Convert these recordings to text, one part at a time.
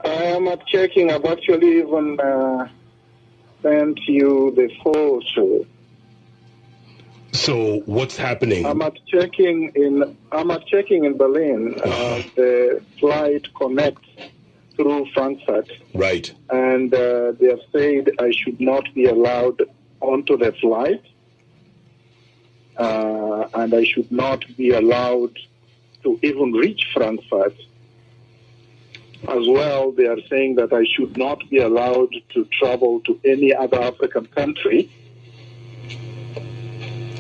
I'm not checking. I've actually even sent you the photo. So what's happening? I'm not checking in Berlin. The flight connects through Frankfurt. Right. And they have said I should not be allowed onto the flight, and I should not be allowed to even reach Frankfurt. As well, they are saying that I should not be allowed to travel to any other African country.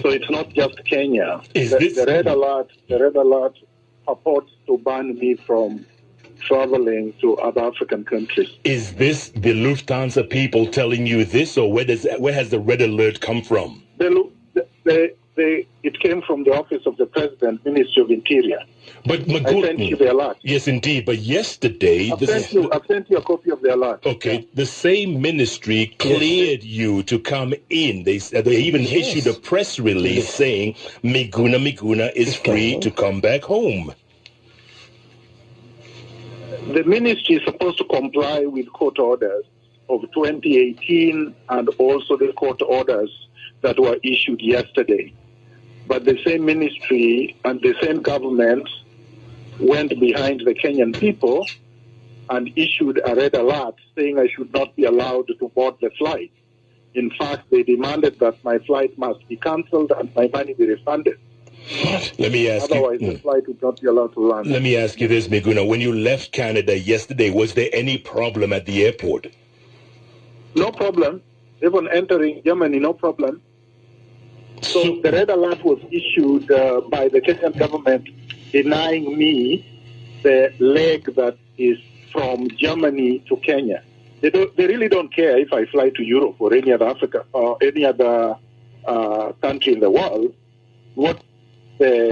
So it's not just Kenya. The red alert purports to ban me from traveling to other African countries. Is this the Lufthansa people telling you this, or where has the red alert come from? It came from the office of the President, Ministry of Interior. But I sent you the alert. Yes, indeed. But yesterday, I've sent you a copy of the alert. Okay, yeah. The same ministry cleared you to come in. They even issued a press release saying Miguna Miguna is free to come back home. The ministry is supposed to comply with court orders of 2018 and also the court orders that were issued yesterday. But the same ministry and the same government went behind the Kenyan people and issued a red alert saying I should not be allowed to board the flight. In fact, they demanded that my flight must be cancelled and my money be refunded. Let me ask Otherwise, the flight would not be allowed to land. Let me ask you this, Miguna. When you left Canada yesterday, was there any problem at the airport? No problem. Even entering Germany, no problem. So the red alert was issued by the Kenyan government denying me the leg that is from Germany to Kenya. They really don't care if I fly to Europe or any other Africa or any other country in the world. What the